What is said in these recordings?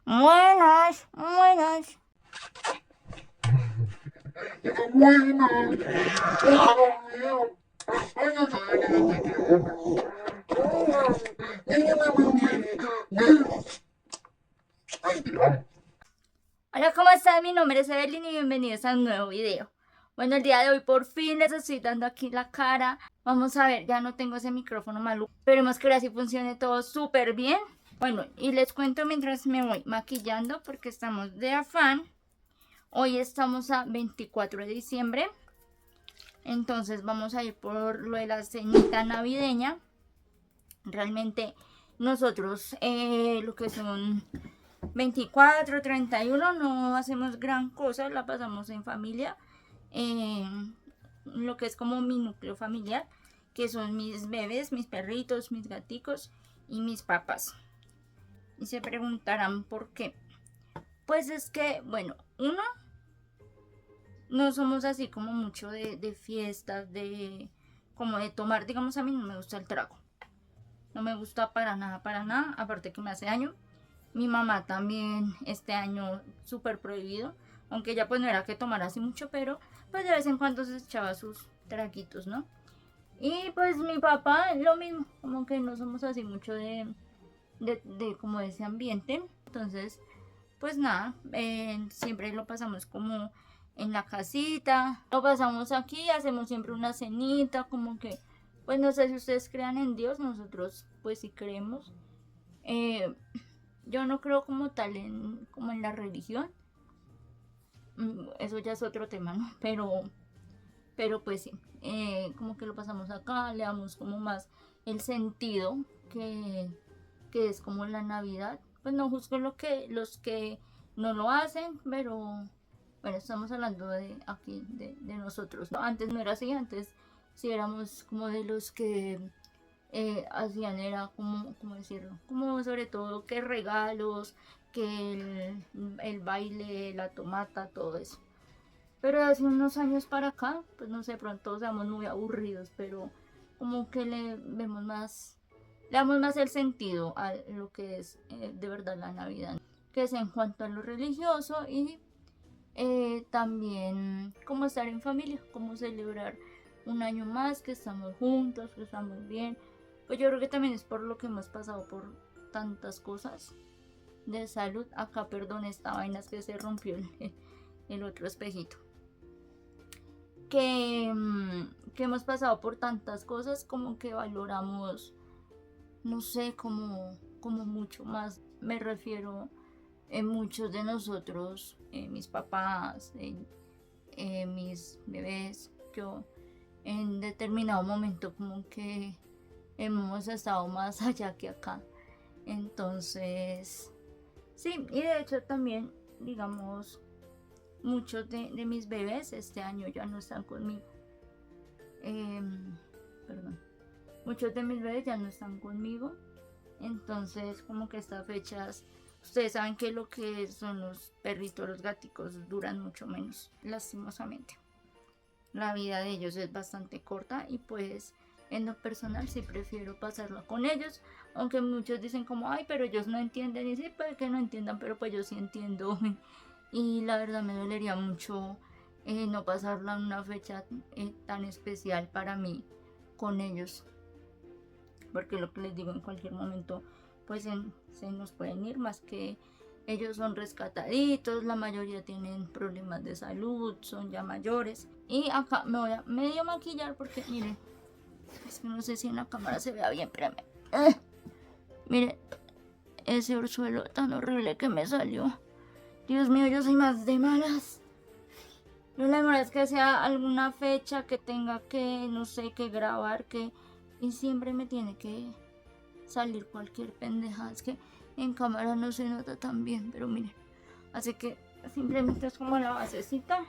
Buenas, buenas. Bueno, Dios mío. Ay, no Ay, Dios. Hola, ¿cómo están? Mi nombre es Evelyn y bienvenidos a un nuevo video. Bueno, el día de hoy por fin les estoy dando aquí la cara. Vamos a ver, ya no tengo ese micrófono maluco. Esperemos que ahora sí funcione todo súper bien. Bueno, y les cuento mientras me voy maquillando porque estamos de afán. Hoy estamos a 24 de diciembre. Entonces vamos a ir por lo de la cenita navideña. Realmente nosotros lo que son 24, 31 no hacemos gran cosa, la pasamos en familia. Lo que es como mi núcleo familiar, que son mis bebés, mis perritos, mis gaticos y mis papás. Y se preguntarán por qué. Pues es que, bueno, uno, no somos así como mucho de fiestas, como de tomar, digamos, a mí no me gusta el trago. No me gusta para nada, aparte que me hace daño. Mi mamá también este año súper prohibido, aunque ella pues no era que tomara así mucho, pero pues de vez en cuando se echaba sus traguitos, ¿no? Y pues mi papá lo mismo, como que no somos así mucho de como de ese ambiente. Entonces, pues nada, siempre lo pasamos como en la casita, lo pasamos aquí, hacemos siempre una cenita, como que, pues no sé si ustedes crean en Dios, nosotros pues sí creemos. Eh, yo no creo como tal como en la religión. Eso ya es otro tema, ¿no? Pero pues sí, como que lo pasamos acá, le damos como más el sentido que es como la Navidad. Pues no juzgo los que no lo hacen, pero bueno, estamos hablando de aquí, de nosotros, ¿no? Antes no era así, antes sí éramos como de los que hacían era como, ¿cómo decirlo? Como sobre todo que regalos, que el baile, la tomata, todo eso. Pero hace unos años para acá, pues no sé, pronto seamos muy aburridos, pero como que le damos más el sentido a lo que es de verdad la Navidad, que es en cuanto a lo religioso y también como estar en familia, como celebrar un año más, que estamos juntos, que estamos bien. Pues yo creo que también es por lo que hemos pasado por tantas cosas de salud. Acá, perdón, esta vaina es que se rompió el otro espejito. Que hemos pasado por tantas cosas como que valoramos, no sé, como mucho más. Me refiero en muchos de nosotros, mis papás, mis bebés, yo en determinado momento como que hemos estado más allá que acá. Entonces, sí, y de hecho también, digamos, muchos de mis bebés este año ya no están conmigo. Perdón. Muchos de mis bebés ya no están conmigo. Entonces, como que estas fechas, ustedes saben que lo que son los perritos, los gaticos, duran mucho menos, lastimosamente. La vida de ellos es bastante corta y pues en lo personal sí prefiero pasarla con ellos, aunque muchos dicen como, ay, pero ellos no entienden, y sí, puede que no entiendan, pero pues yo sí entiendo y la verdad me dolería mucho no pasarla en una fecha tan especial para mí con ellos, porque lo que les digo, en cualquier momento pues se nos pueden ir, más que ellos son rescataditos, la mayoría tienen problemas de salud, son ya mayores. Y acá me voy a medio maquillar porque miren, es que no sé si en la cámara se vea bien, espérame. Miren, ese orzuelo tan horrible que me salió. Dios mío, yo soy más de malas. Lo demora es que sea alguna fecha que tenga que, no sé, que grabar, que... Y siempre me tiene que salir cualquier pendeja. Es que en cámara no se nota tan bien, pero miren. Así que simplemente es como la basecita,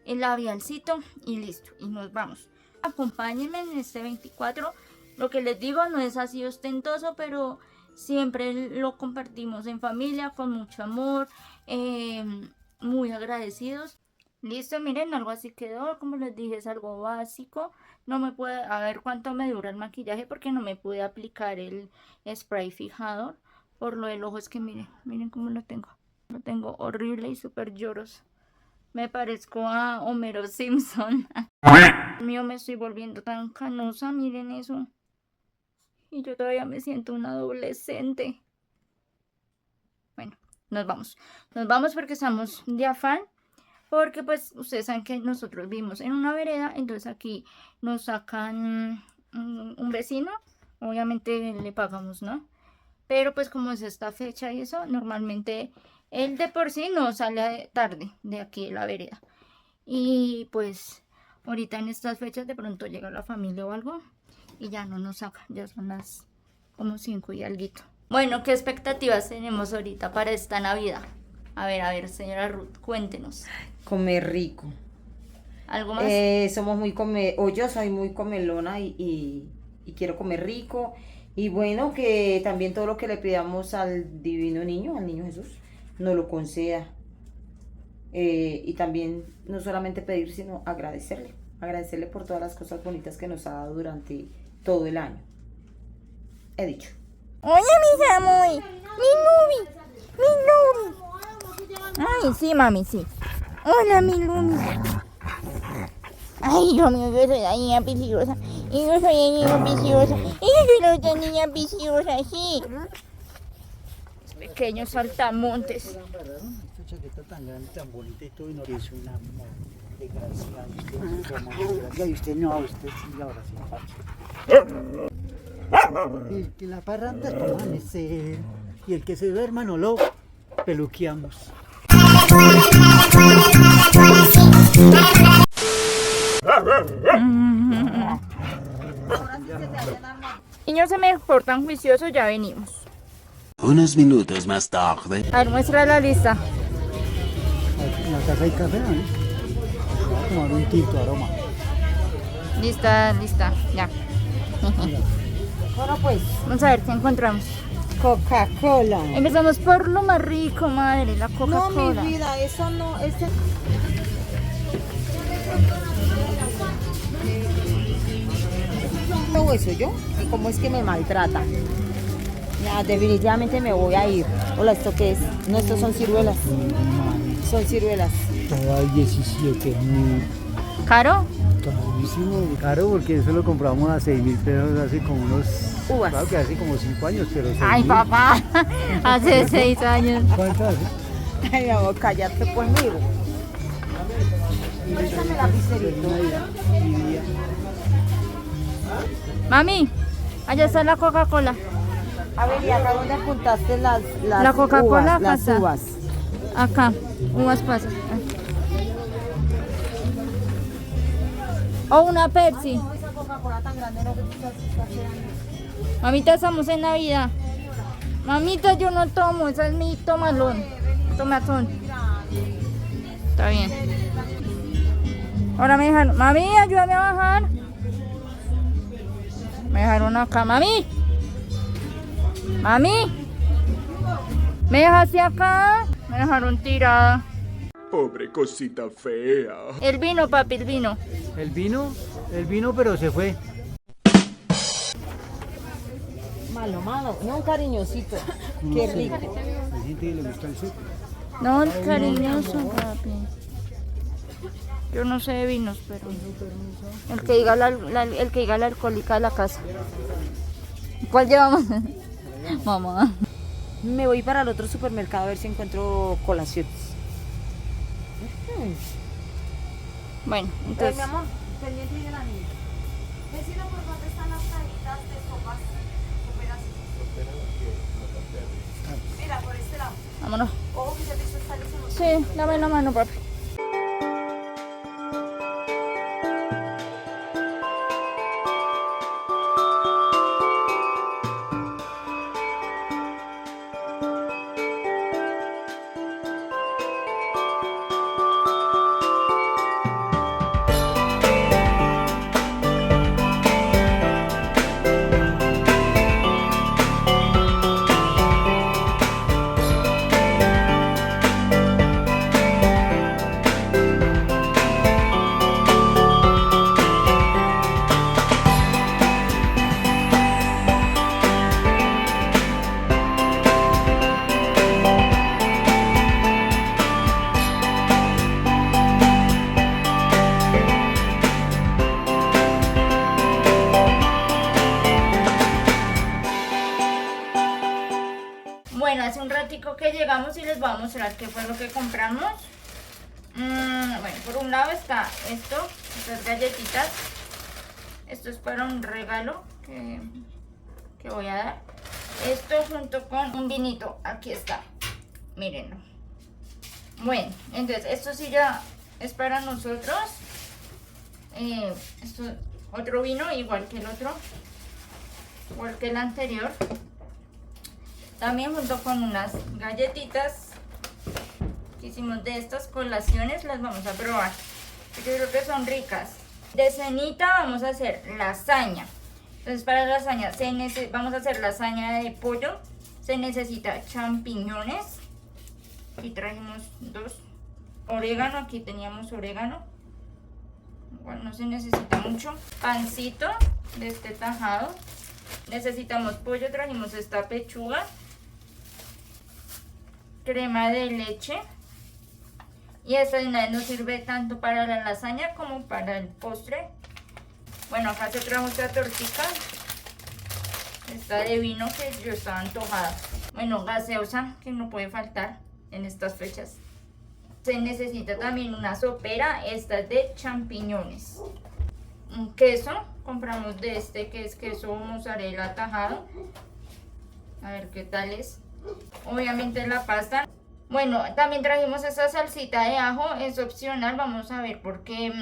el labialcito y listo. Y nos vamos. Acompáñenme en este 24. Lo que les digo no es así ostentoso, pero siempre lo compartimos en familia con mucho amor, muy agradecidos. Listo, miren, algo así quedó, como les dije, es algo básico. No me puede, a ver cuánto me dura el maquillaje porque no me pude aplicar el spray fijador, por lo del ojo. Es que miren cómo lo tengo. Lo tengo horrible y súper lloroso. Me parezco a Homero Simpson. Mío, me estoy volviendo tan canosa, miren eso. Y yo todavía me siento una adolescente. Bueno, nos vamos. Nos vamos porque estamos de afán. Porque pues ustedes saben que nosotros vivimos en una vereda. Entonces aquí nos sacan un vecino. Obviamente le pagamos, ¿no? Pero pues como es esta fecha y eso, normalmente él de por sí no sale tarde de aquí de la vereda. Y pues ahorita en estas fechas de pronto llega la familia o algo y ya no nos saca. Ya son las como 5 y alguito. Bueno, ¿qué expectativas tenemos ahorita para esta Navidad? A ver, señora Ruth, cuéntenos. Comer rico. ¿Algo más? Somos muy o yo soy muy comelona y quiero comer rico. Y bueno, que también todo lo que le pidamos al divino niño, al niño Jesús, nos lo conceda. Y también no solamente pedir, sino agradecerle. Agradecerle por todas las cosas bonitas que nos ha dado durante todo el año. He dicho. Hola, mis amores. Mi Nubi. Ay, sí, mami, sí. Hola, mi Lumi. Ay, Dios mío, yo soy la niña viciosa. Y yo soy la niña viciosa. Y yo soy la otra niña viciosa, sí. Pequeños saltamontes. Esta chaqueta tan grande, tan bonita y todo, y no es un amor. Desgraciado, usted no, usted sí, ahora sí. El que la parranda es para amanecer, y el que se duerma no lo peluqueamos. Niños, se me portan juiciosos, ya venimos. Unos minutos más tarde. A ver, muestra la lista. En la casa hay café, ¿no? Vamos a tomar un tinto aroma. Lista, ya. Bueno, pues, Vamos a ver qué encontramos. Coca-Cola. Empezamos por lo más rico, madre, la No, Coca-Cola. mi vida, eso no, ese... Todo eso yo, y cómo es que me maltrata. Ya, definitivamente me voy a ir. Hola, ¿esto qué es? No, estos son ciruelas. Son ciruelas. Todo al 17, muy ¿Caro? carísimo. Caro, porque eso lo compramos a 6.000 pesos hace como unos... Uvas. Claro que hace como 5 años, pero... Ay, 6.000. papá, hace 6 años. ¿Cuánto hace? Ay, mi amor, cállate conmigo. Préstame la pizzerito. Mami, allá está la Coca-Cola. A ver, ¿y acá dónde apuntaste las La Coca-Cola uvas? Las pasa. uvas. Acá, uvas pasas. O una Pepsi. Esa Coca-Cola tan grande no está haciendo. Mamita, estamos en Navidad. Mamita, yo no tomo, esa es mi tomalón. Tomatón. Está bien. Ahora me dejaron. Mami, ayúdame a bajar. Me dejaron acá. Mami. Mami. ¿Me dejaste acá? Me dejaron tirada. Pobre cosita fea. El vino, papi, el vino. El vino, pero se fue. Malo, malo. No, un cariñosito. Qué rico. Hay gente que le gusta el suco. No, el cariñoso, papi. Yo no sé de vinos, pero el que diga el que diga la alcohólica de la casa. ¿Cuál llevamos? Mamá. Me voy para el otro supermercado a ver si encuentro colaciones. Bueno, Entonces, entonces mi amor, pendiente de la niña. Vecino, ¿por dónde están las cajitas de sopas? Mira, por este lado. vámonos. Ojo que se te hizo estar ese Sí, dame la mano, papi. Bueno, hace un ratico que llegamos y les voy a mostrar qué fue lo que compramos. Bueno, por un lado está estas galletitas. Esto es para un regalo que voy a dar. Esto junto con un vinito, aquí está, mírenlo. Bueno, entonces esto sí ya es para nosotros. Esto otro vino igual que el otro, igual que el anterior. También junto con unas galletitas que hicimos de estas colaciones, las vamos a probar. Yo creo que son ricas. De cenita vamos a hacer lasaña. Entonces para la lasaña vamos a hacer lasaña de pollo. Se necesita champiñones. Aquí trajimos 2. Orégano, aquí teníamos orégano. Igual no se necesita mucho. Pancito de este tajado. Necesitamos pollo, trajimos esta pechuga. Crema de leche. Y esta de una vez nos sirve tanto para la lasaña como para el postre. Bueno, acá se trajo esta tortita. Esta de vino que yo estaba antojada. Bueno, gaseosa que no puede faltar en estas fechas. Se necesita también una sopera. Esta es de champiñones. Un queso. Compramos de este que es queso mozzarella tajado. A ver qué tal es. Obviamente la pasta. Bueno, también trajimos esta salsita de ajo, es opcional, vamos a ver por qué,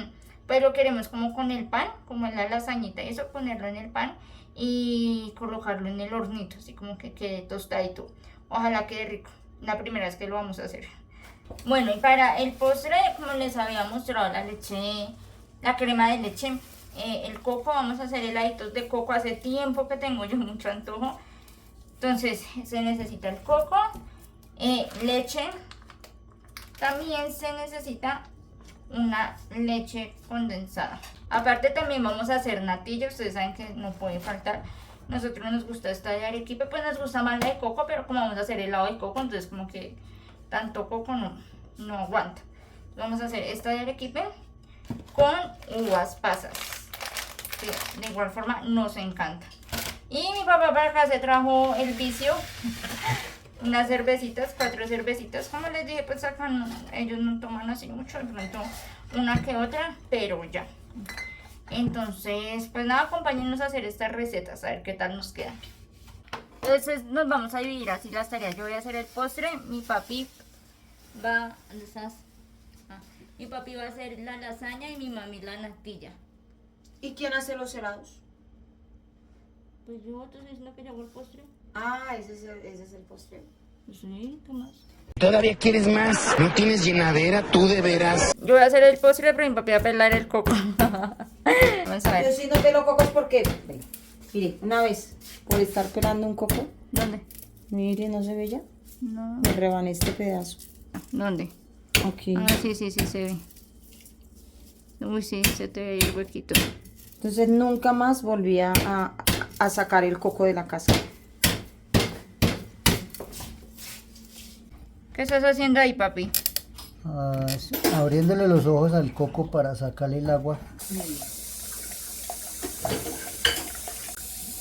pero queremos como con el pan, como en la lasañita y eso, ponerlo en el pan y colocarlo en el hornito, así como que quede tostadito. Ojalá quede rico, la primera vez que lo vamos a hacer. Bueno, y para el postre, como les había mostrado, la leche, la crema de leche, el coco, vamos a hacer heladitos de coco, hace tiempo que tengo yo mucho antojo, entonces se necesita el coco. Leche, también se necesita una leche condensada. Aparte también vamos a hacer natilla, ustedes saben que no puede faltar. Nosotros nos gusta esta de arequipe, pues nos gusta más la de coco, pero como vamos a hacer helado de coco, entonces como que tanto coco no aguanta. Vamos a hacer esta de arequipe con uvas pasas, que de igual forma nos encanta. Y mi papá para acá se trajo el vicio. Unas cervecitas, 4 cervecitas. Como les dije, pues acá ellos no toman así mucho, de pronto una que otra, pero ya. Entonces, pues nada, acompáñenos a hacer estas recetas, a ver qué tal nos quedan. Entonces nos vamos a dividir así las tareas. Yo voy a hacer el postre, mi papi va... ¿Dónde estás? Mi papi va a hacer la lasaña y mi mami la natilla. ¿Y quién hace los helados? Pues yo, ¿tú sabes lo que yo hago el postre? Ah, ese es el postre. Sí, ¿qué más? ¿Todavía quieres más? ¿No tienes llenadera? ¿Tú de veras? Yo voy a hacer el postre, pero mi papi va a pelar el coco. Vamos a Yo ver. sí no pelo cocos porque, mire, una vez, por estar pelando un coco, ¿Dónde? mire, ¿no se ve ya? No. Me rebané este pedazo. ¿Dónde? Aquí. Ah, sí, se ve. Uy, sí, se te ve el huequito. Entonces nunca más volví a sacar el coco de la casa. ¿Qué estás haciendo ahí, papi? Abriéndole los ojos al coco para sacarle el agua.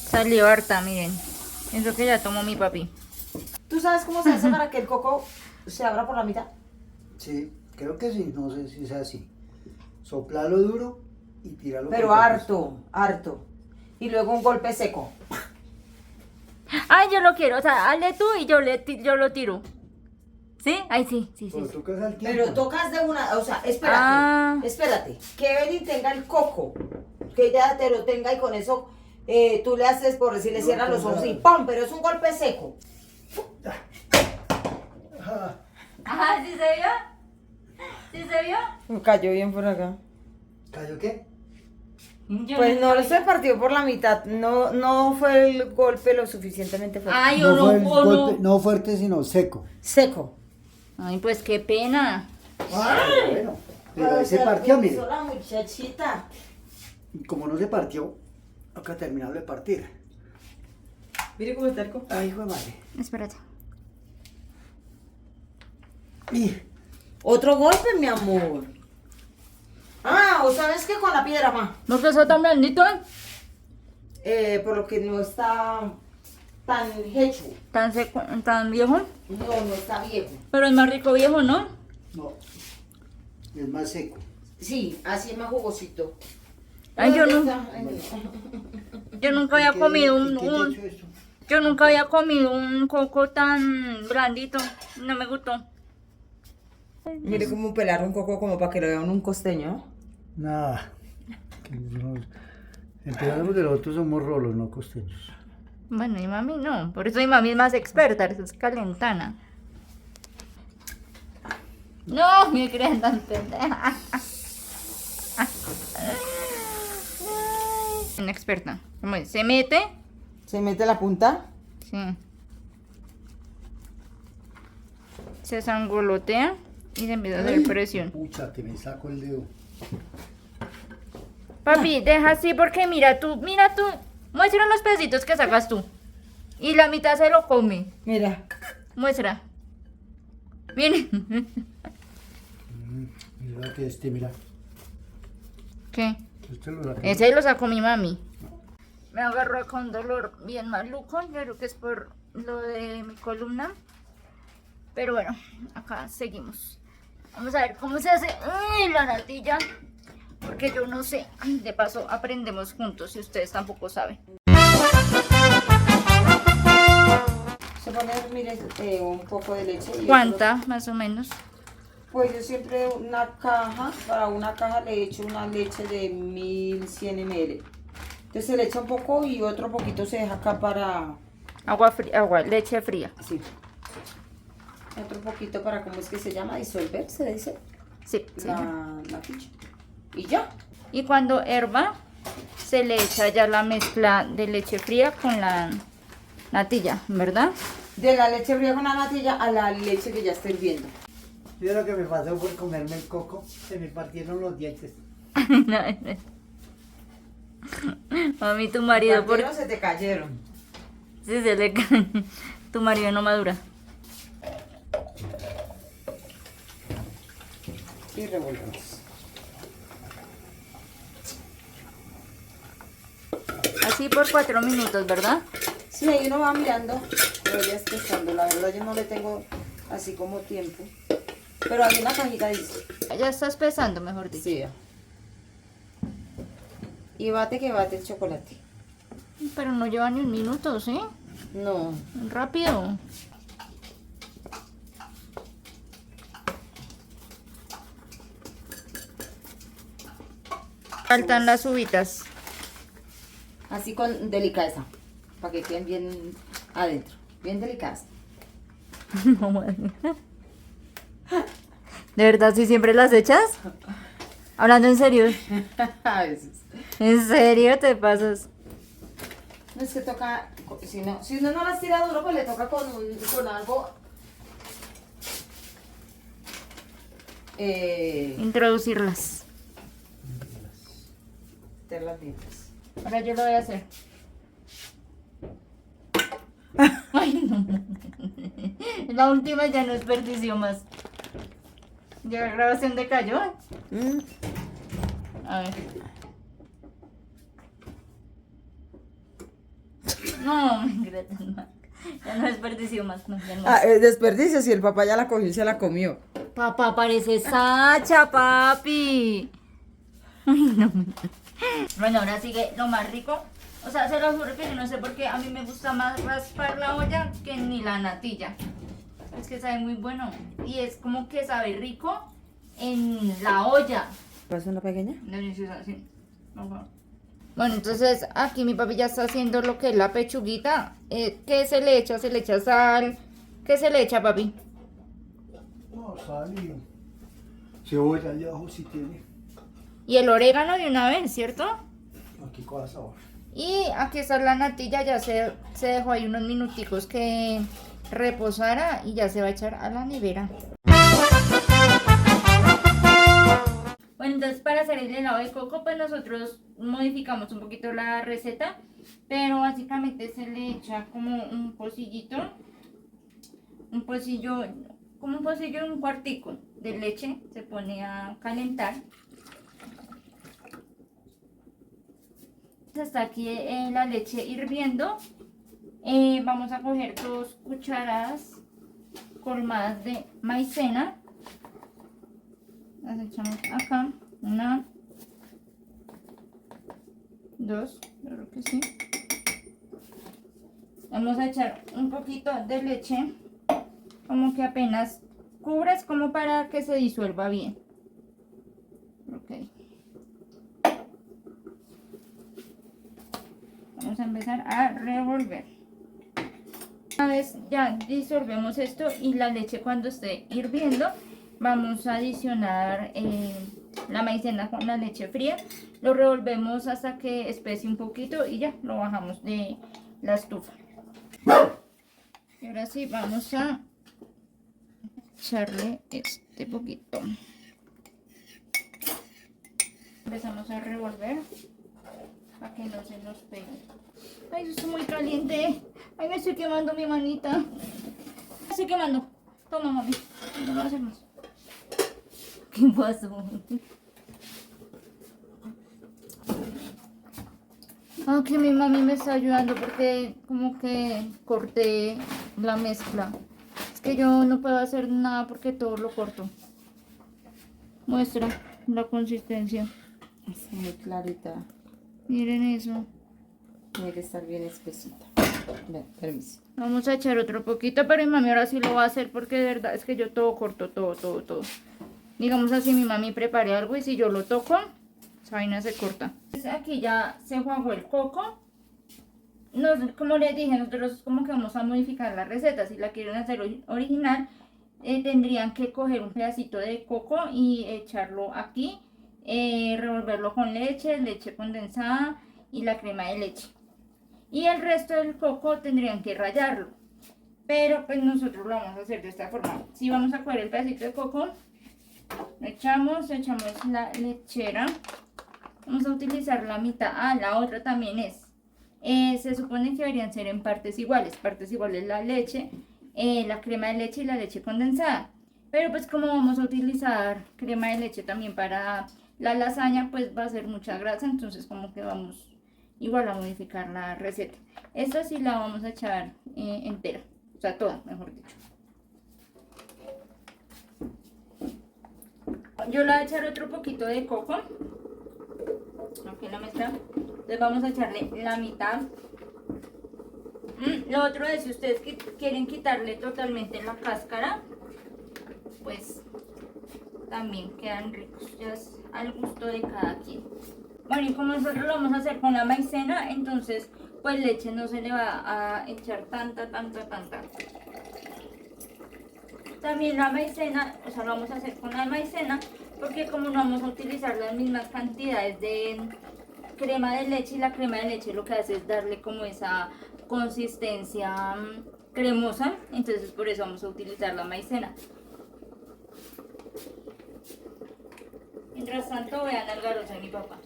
Salió harta, miren. Es lo que ya tomó mi papi. ¿Tú sabes cómo se hace para que el coco se abra por la mitad? Sí, creo que sí, no sé si sea así. Soplalo duro y tíralo. Pero por harto. Y luego un golpe seco. Ay, yo lo quiero. O sea, hazle tú y yo lo tiro. ¿Sí? Ay, sí. Pero tocas al tiempo. Pero tocas de una, o sea, espérate, que Evelyn tenga el coco, que ella te lo tenga y con eso tú le haces, por decirle, No, cierras los pues, ojos y ¡pum! Pero es un golpe seco. Ajá, ¿sí se vio? ¿Sí se vio? Cayó bien por acá. ¿Cayó qué? Pues no se partió por la mitad, no fue el golpe lo suficientemente fuerte. Ay, No fue el o golpe, no fuerte, sino seco. Seco. Ay, pues qué pena. Ay, bueno. Pero ahí se partió, mire. La muchachita. Como no se partió, acá terminarlo de partir. Mire cómo está el coco. Ay, hijo de madre. Espérate. Y Otro golpe, mi amor. ¿o sabes qué? Con la piedra, ma. ¿No que está tan blandito? Por lo que no está tan hecho. ¿Tan seco, tan viejo? No, no está viejo. Pero es más rico viejo, ¿no? No, es más seco. Sí, así es más jugosito. Ay, yo ¿Dónde no, está? Ay, yo nunca había comido ¿Qué te hecho eso? yo nunca había comido un coco tan blandito. No me gustó. Mire cómo pelar un coco como para que lo vean un costeño. Nada. Empezamos que nosotros somos rolos, no costeños. Bueno, y mami no. Por eso mi mami es más experta, es calentana. No, me crean tan pendeja. Una experta. ¿Cómo es? Se mete. Se mete la punta. Sí. Se sangolotea y se empieza a hacer presión. Pucha, que me saco el dedo. Papi, deja así porque mira tú, muestra los pedacitos que sacas tú. Y la mitad se lo come. Mira. Muestra. Miren. Mira que mira. ¿Qué? Este lo saqué. Ese lo sacó mi mami. Me agarró con dolor bien maluco. Yo creo que es por lo de mi columna. Pero bueno, acá seguimos. Vamos a ver cómo se hace la natilla. Porque yo no sé. De paso aprendemos juntos si ustedes tampoco saben. Se pone a mire, un poco de leche. Y ¿Cuánta más o menos? Pues yo siempre para una caja le echo una leche de 1100 ml. Entonces se le echa un poco y otro poquito se deja acá para... Agua fría, leche fría. Así. Otro poquito para, ¿cómo es que se llama? Disolver, se dice. Sí, sí. La natilla. Y ya. Y cuando herva, se le echa ya la mezcla de leche fría con la natilla, ¿verdad? De la leche fría con la natilla a la leche que ya está hirviendo. Yo lo que me pasó por comerme el coco, se me partieron los dientes. Mami, tu marido, ¿por Partieron, se te cayeron. Sí, se le cae. Tu marido no madura. Y revolvemos. Así por 4 minutos, ¿verdad? Sí, ahí uno va mirando, pero ya está estando. La verdad yo no le tengo así como tiempo. Pero hay una cajita dice. Ya estás pesando, mejor dicho. Sí. Y bate que bate el chocolate. Pero no lleva ni un minuto, ¿sí? No. Rápido. Faltan las uvitas. Así con delicadeza. Para que queden bien adentro. Bien delicadas. ¿De verdad si siempre las echas? Hablando en serio. A veces. ¿En serio te pasas? No es que toca. Si uno no las tira duro, pues le toca con algo. Introducirlas. Meter las dientes. Ahora yo lo voy a hacer. Ay, no. La última ya no desperdició más. ¿Ya la grabación decayó? A ver. No, ya no desperdició más. No, ya no. Desperdicio, si el papá ya la cogió y se la comió. Papá parece Sacha, papi. Ay, no. Bueno, ahora sigue lo más rico. O sea, se lo juro que yo no sé por qué a mí me gusta más raspar la olla que ni la natilla. Es que sabe muy bueno. Y es como que sabe rico en la olla. ¿Puedes una pequeña? Deliciosa, sí. Ajá. Bueno, entonces aquí mi papi ya está haciendo lo que es la pechuguita. ¿Qué se le echa? ¿Se le echa sal? ¿Qué se le echa, papi? No, sal y cebolla allá abajo si tiene. Y el orégano de una vez, ¿cierto? Aquí con sabor. Y aquí está la natilla, ya se dejó ahí unos minuticos que reposara y ya se va a echar a la nevera. Bueno, entonces para hacer el helado de coco, pues nosotros modificamos un poquito la receta, pero básicamente se le echa como un pocillito, como un pocillo, un cuartico de leche, se pone a calentar. Está aquí la leche hirviendo Vamos a coger 2 cucharadas colmadas de maicena. Las echamos acá. 1, 2, creo que sí. Vamos a echar un poquito de leche, como que apenas cubres, como para que se disuelva bien. Ok. Vamos a empezar a revolver. Una vez ya disolvemos esto y la leche cuando esté hirviendo, vamos a adicionar la maicena con la leche fría. Lo revolvemos hasta que espese un poquito y ya lo bajamos de la estufa. Y ahora sí vamos a echarle este poquito. Empezamos a revolver para que no se nos pegue. Ay, eso está muy caliente. Ay, me estoy quemando mi manita. Me estoy quemando. Toma, mami. No lo voy a hacer más. ¿Qué pasó? Aunque mi mami me está ayudando porque como que corté la mezcla. Es que yo no puedo hacer nada porque todo lo corto. Muestra la consistencia. Está muy clarita. Miren eso. Tiene que estar bien espesita. Ven, permiso. Vamos a echar otro poquito, pero mi mami ahora sí lo va a hacer porque de verdad es que yo todo corto, todo. Digamos así, mi mami prepare algo y si yo lo toco, esa vaina se corta. Aquí ya se jugó el coco. Como les dije, nosotros como que vamos a modificar la receta. Si la quieren hacer original, tendrían que coger un pedacito de coco y echarlo aquí. Revolverlo con leche condensada y la crema de leche. Y el resto del coco tendrían que rallarlo. Pero pues nosotros lo vamos a hacer de esta forma. Si vamos a coger el pedacito de coco, lo echamos la lechera. Vamos a utilizar la mitad. La otra también es. Se supone que deberían ser en partes iguales. Partes iguales la leche, la crema de leche y la leche condensada. Pero pues como vamos a utilizar crema de leche también para la lasaña, pues va a ser mucha grasa. Entonces como que vamos igual a modificar la receta. Esta sí la vamos a echar entera. O sea, toda, mejor dicho. Yo le voy a echar otro poquito de coco. Aquí la mezcla. Entonces vamos a echarle la mitad. Lo otro es, si ustedes quieren quitarle totalmente la cáscara, pues también quedan ricos. Ya es al gusto de cada quien. Bueno, y como nosotros lo vamos a hacer con la maicena, entonces pues leche no se le va a echar tanta. También la maicena, o sea, lo vamos a hacer con la maicena, porque como no vamos a utilizar las mismas cantidades de crema de leche, y la crema de leche lo que hace es darle como esa consistencia cremosa, entonces por eso vamos a utilizar la maicena. Mientras tanto vean el garozo de mi papá.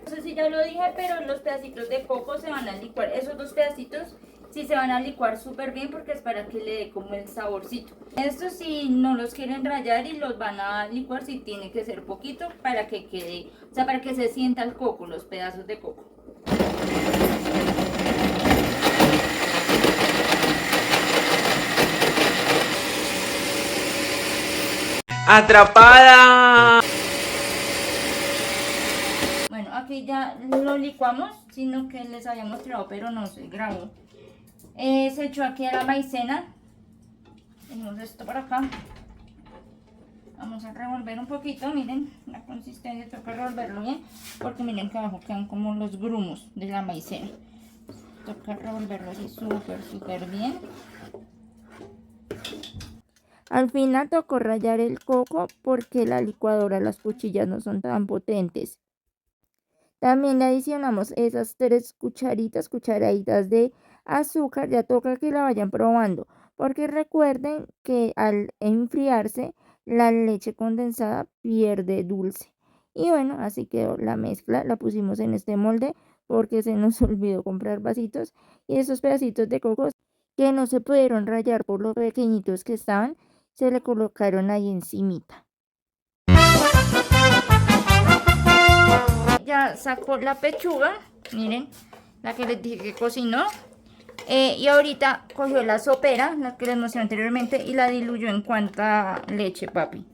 No sé si ya lo dije, pero los pedacitos de coco se van a licuar. Esos 2 pedacitos sí se van a licuar súper bien porque es para que le dé como el saborcito. Estos si no los quieren rallar y los van a licuar, sí tiene que ser poquito para que quede, o sea, para que se sienta el coco, los pedazos de coco. ¡Atrapada! Bueno, aquí ya lo licuamos, sino que les había mostrado, pero no se grabó. Se echó aquí a la maicena. Tenemos esto por acá. Vamos a revolver un poquito, miren la consistencia, toca revolverlo bien, porque miren que abajo quedan como los grumos de la maicena. Toca revolverlo así súper bien. Al final tocó rallar el coco porque la licuadora, las cuchillas no son tan potentes. También le adicionamos esas 3 cucharaditas de azúcar. Ya toca que la vayan probando, porque recuerden que al enfriarse la leche condensada pierde dulce. Y bueno, así quedó la mezcla. La pusimos en este molde porque se nos olvidó comprar vasitos, y esos pedacitos de coco que no se pudieron rallar por lo pequeñitos que estaban, se le colocaron ahí encimita. Ya sacó la pechuga, miren, la que les dije que cocinó. Y ahorita cogió la sopera, la que les mostré anteriormente, y la diluyó en cuánta leche, papi.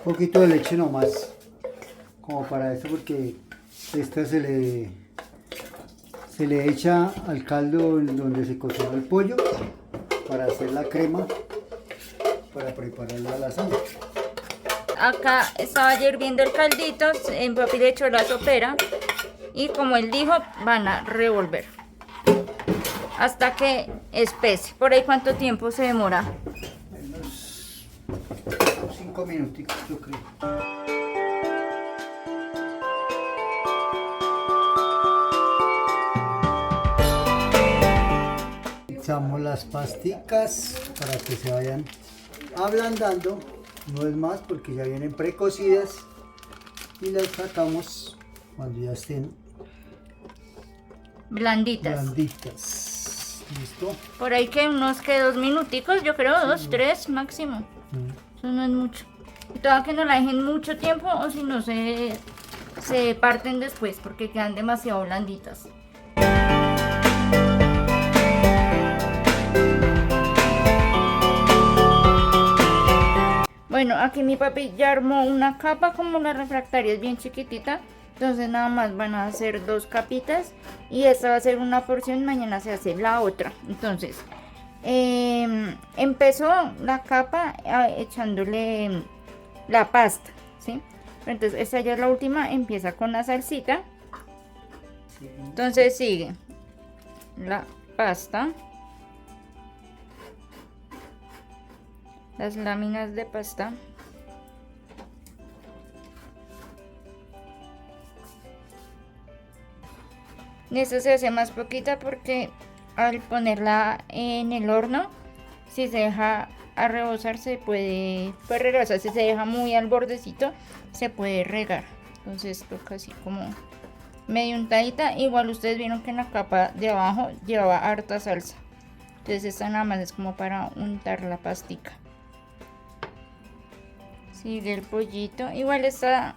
Poquito de leche nomás, como para eso, porque esta se le echa al caldo en donde se cocinó el pollo para hacer la crema para preparar la lasaña. Acá estaba hirviendo el caldito, papi le echó la sopera y como él dijo, van a revolver hasta que espese. ¿Por ahí cuánto tiempo se demora? Unos 5 minuticos, yo creo. Echamos las pasticas para que se vayan ablandando, no es más porque ya vienen precocidas, y las sacamos cuando ya estén Blanditas. ¿Listo? Por ahí que unos 2 minuticos, yo creo, 2, 3 máximo. Eso no es mucho. Y todavía que no la dejen mucho tiempo o si no se parten después porque quedan demasiado blanditas. Bueno, aquí mi papi ya armó una capa, como la refractaria es bien chiquitita, entonces nada más van a hacer 2 capitas y esta va a ser una porción, mañana se hace la otra. Entonces empezó la capa echándole la pasta, ¿sí? Entonces esta ya es la última, empieza con la salsita, entonces sigue la pasta, las láminas de pasta, esto se hace más poquita porque al ponerla en el horno, si se deja a rebosar se puede regar, o sea, si se deja muy al bordecito se puede regar, entonces toca así como medio untadita. Igual ustedes vieron que en la capa de abajo llevaba harta salsa, entonces esta nada más es como para untar la pastica. Sigue el pollito, igual esta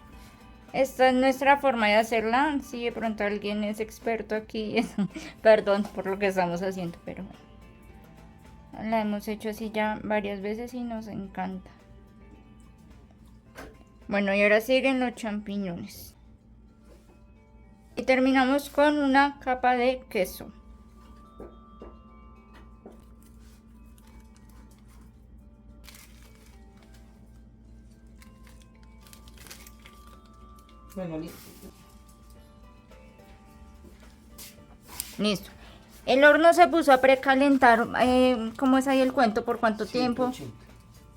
es nuestra forma de hacerla. Si de pronto alguien es experto aquí, perdón por lo que estamos haciendo, pero la hemos hecho así ya varias veces y nos encanta. Bueno, y ahora siguen los champiñones. Y terminamos con una capa de queso. Bueno, listo. Listo. El horno se puso a precalentar. ¿Cómo es ahí el cuento? ¿Por cuánto tiempo?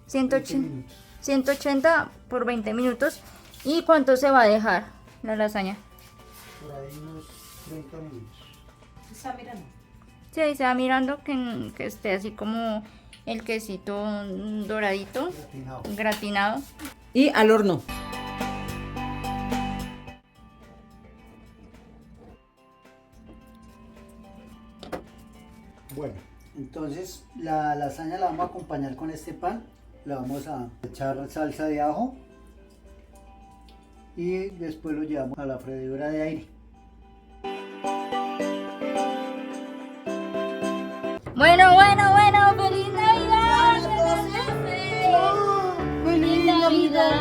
180. 180 por 20 minutos. ¿Y cuánto se va a dejar la lasaña? Por ahí unos 30 minutos. ¿Está mirando? Sí, ahí se va mirando que esté así como el quesito doradito, gratinado. Y al horno. Bueno, entonces la lasaña la vamos a acompañar con este pan. Le vamos a echar salsa de ajo y después lo llevamos a la freidora de aire. Bueno, ¡feliz Navidad! ¡Feliz Navidad!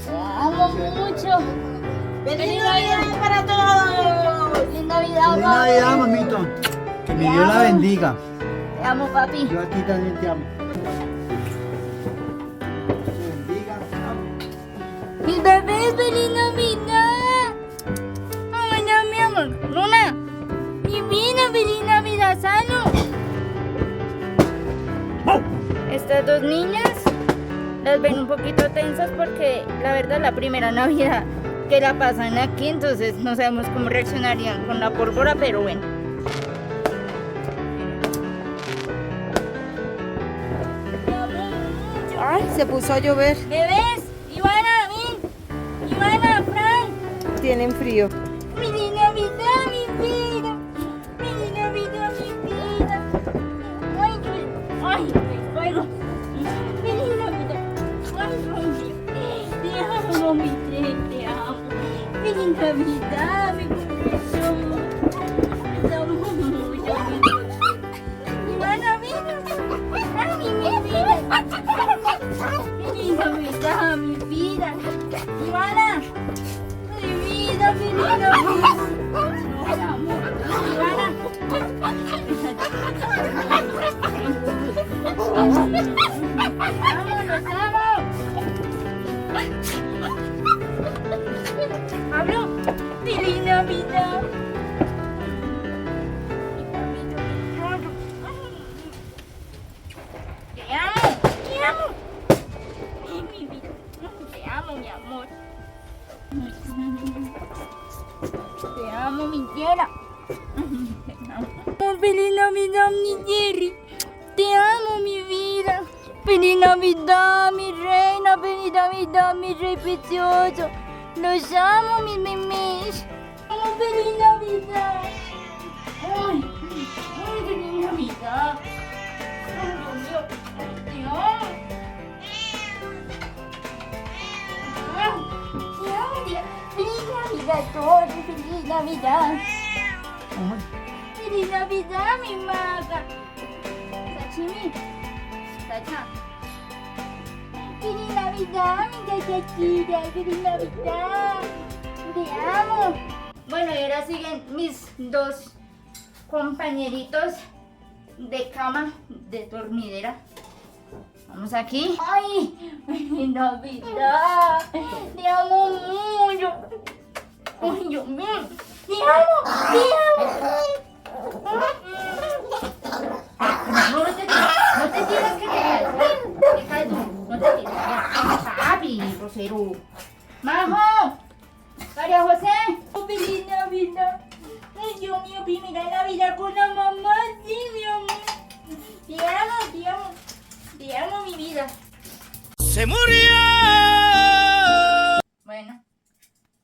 Te amo mucho. ¡Feliz Navidad para todos! ¡Feliz Navidad, ¡Feliz Navidad, mamito! Que mi Dios la bendiga. Te amo, papi. Yo a ti también te amo. Te bendiga. ¡Mis bebés, feliz Navidad! ¡Ay, no, mi amor! ¡Luna! ¡Mi vida, feliz Navidad, sano! Estas 2 niñas las ven un poquito tensas porque la verdad la primera Navidad que la pasan aquí, entonces no sabemos cómo reaccionarían con la pólvora, pero bueno. Ay, se puso a llover. Bebés, Ivana, ven. Ivana, Fran. Tienen frío. ¡Feliz Navidad, mi vida! ¡Feliz Navidad, mi vida! ¡Ay, fuego! ¡Feliz Navidad! ¡Ay, te amo, mi te amo! ¡Feliz Navidad, mi mi Jerry. Te amo, mi vida. Feliz Navidad, mi reina. Feliz Navidad, mi rey precioso. Los amo, mis memes. Oh, feliz Navidad. Ay, feliz Navidad. Ay, Dios mío. Te amo. Te amo, tía. Feliz Navidad a todos. Feliz Navidad. Ay, feliz Navidad, mi maga. Sashimi. Sacha. Feliz Navidad, mi gallina. Feliz Navidad. Te amo. Bueno, y ahora siguen mis dos compañeritos de cama, de dormidera. Vamos aquí. ¡Ay! ¡Feliz Navidad! ¡Te amo mucho! ¡Ay, Dios mío! ¡Te amo! ¡Te amo! No te tires que te caes. Te caes tú. No te tires. Papi, grosero. ¡Majo! ¡María José! ¡Oh, feliz Navidad! ¡Ay, Dios mío! Primera Navidad con la mamá. ¡Sí, mi amor! Te amo, te amo. Te amo, mi vida. ¡Se murió! Bueno,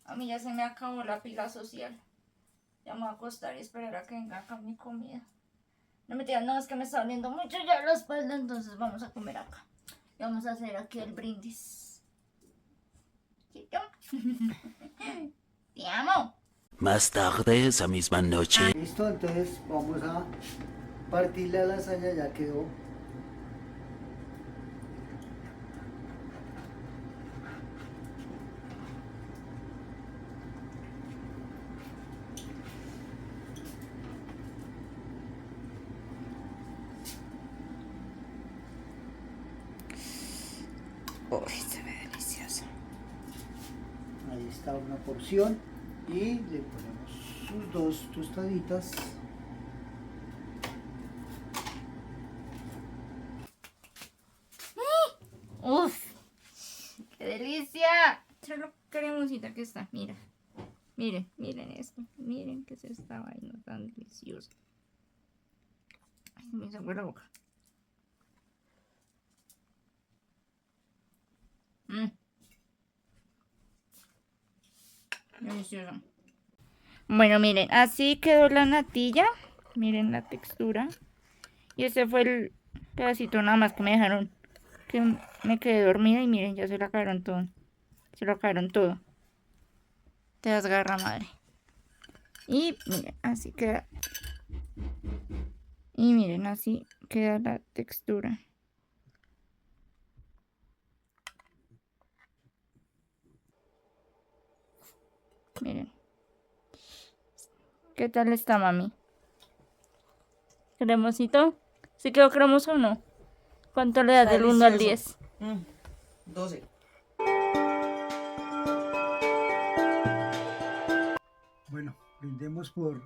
a mí ya se me acabó la pila social. Ya me voy a acostar y esperar a que venga acá mi comida. No me digan, no, es que me está doliendo mucho ya la espalda, entonces vamos a comer acá. Y vamos a hacer aquí el brindis. ¿Chiquito? Te amo. Más tarde esa misma noche. Listo, entonces vamos a partir la lasaña, ya quedó. Uy, se ve deliciosa. Ahí está una porción y le ponemos sus dos tostaditas. Uf, qué delicia. Mira lo cremosita que está, mira. Miren, miren esto. Miren que es esta vaina tan deliciosa. Ay, me hizo agua la boca. Delicioso. Bueno, miren, así quedó la natilla. Miren la textura. Y este fue el pedacito nada más que me dejaron. Que me quedé dormida y miren, ya se lo acabaron todo. Se lo acabaron todo. Te desgarra, madre. Y miren, así queda. Y miren, así queda la textura. Miren. ¿Qué tal está, mami? ¿Cremosito? ¿Sí quedó cremoso o no? ¿Cuánto le das Está del 1 al delicioso. 10? 12. Bueno, brindemos por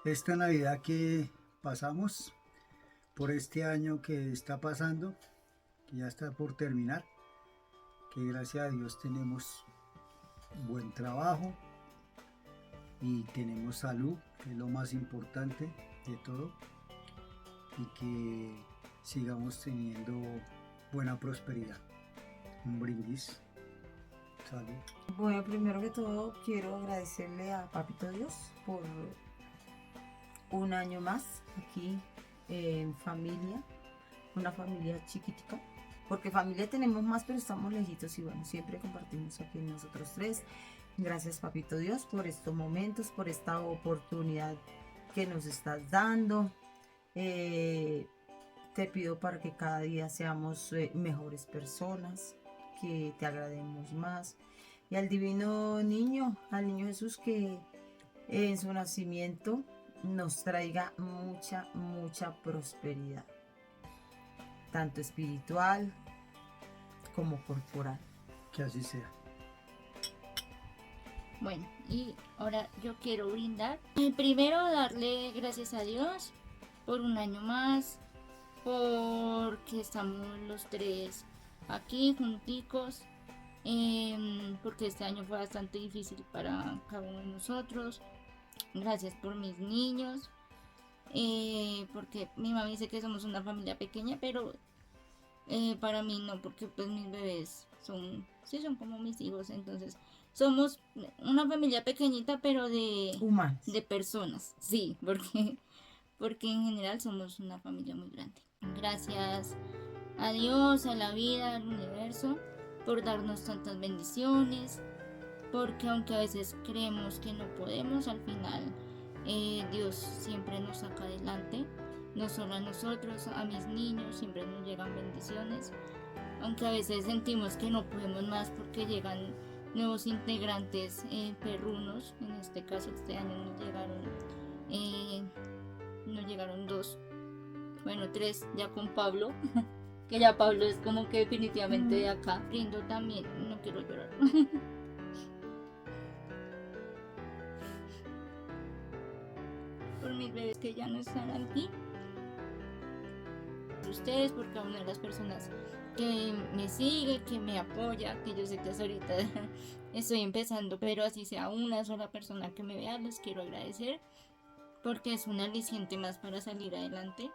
esta Navidad que pasamos, por este año que está pasando, que ya está por terminar, que gracias a Dios tenemos buen trabajo y tenemos salud, que es lo más importante de todo, y que sigamos teniendo buena prosperidad. Un brindis. Salud. Bueno, primero que todo quiero agradecerle a Papito Dios por un año más aquí en familia, una familia chiquitica, porque familia tenemos más pero estamos lejitos y bueno, siempre compartimos aquí nosotros tres. Gracias Papito Dios por estos momentos, por esta oportunidad que nos estás dando. Te pido para que cada día seamos mejores personas, que te agrademos más. Y al divino niño, al niño Jesús, que en su nacimiento nos traiga mucha prosperidad, tanto espiritual como corporal. Que así sea. Bueno, y ahora yo quiero brindar. Primero darle gracias a Dios por un año más, porque estamos los tres aquí junticos, porque este año fue bastante difícil para cada uno de nosotros. Gracias por mis niños, porque mi mamá dice que somos una familia pequeña, pero para mí no, porque pues mis bebés son como mis hijos, entonces somos una familia pequeñita, pero Humanos. de personas, sí, porque en general somos una familia muy grande. Gracias a Dios, a la vida, al universo, por darnos tantas bendiciones, porque aunque a veces creemos que no podemos, al final Dios siempre nos saca adelante, no solo a nosotros, a mis niños siempre nos llegan bendiciones, aunque a veces sentimos que no podemos más porque llegan nuevos integrantes perrunos. En este caso este año nos llegaron 2, bueno 3 ya con Pablo, que ya Pablo es como que definitivamente de acá. Brindo también, no quiero llorar. Por mis bebés que ya no están aquí, por ustedes, por cada una de las personas que me sigue, que me apoya, que yo sé que hasta ahorita estoy empezando, pero así sea una sola persona que me vea, les quiero agradecer, porque es un aliciente más para salir adelante,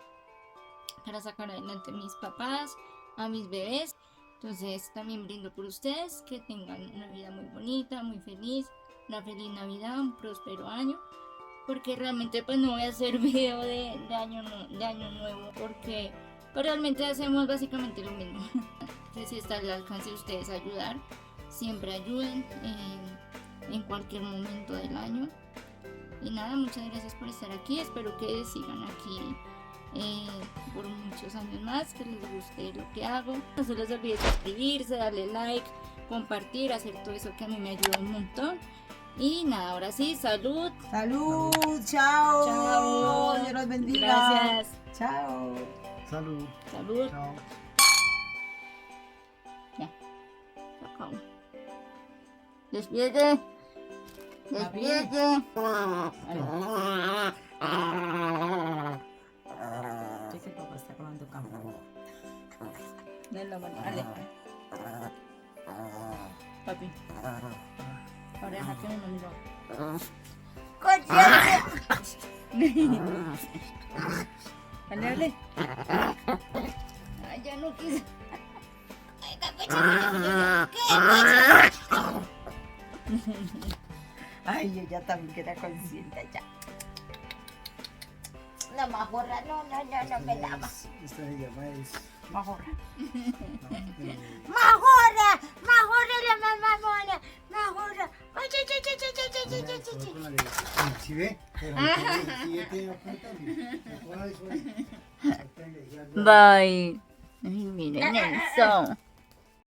para sacar adelante a mis papás, a mis bebés. Entonces también brindo por ustedes, que tengan una vida muy bonita, muy feliz, una feliz Navidad, un próspero año, porque realmente pues no voy a hacer video de año nuevo, porque pues, realmente hacemos básicamente lo mismo. Entonces si está al alcance de ustedes ayudar, siempre ayuden en cualquier momento del año. Y nada, muchas gracias por estar aquí, espero que sigan aquí por muchos años más, que les guste lo que hago. No se les olvide suscribirse, darle like, compartir, hacer todo eso que a mí me ayuda un montón. Y nada, ahora sí, salud. Salud, chao. Chao. Dios los bendiga. Gracias. Chao. Salud. Salud. Chao. Ya. Se acabó. Despídete. Despídete. Sé que papá está comando campo. Dale la mano. Dale. Papi. Ahora deja que me miro. Dale, dale. Ay, ya no quise. Ay, Ay, ella también queda consciente ya. La majorra, no me daba. Esta se llama es... Majorra. Majorra. Majorra, la mamona. Majorra. ¿Sí ve? Pero sí tiene apuntando. Bye. Ay, miren eso.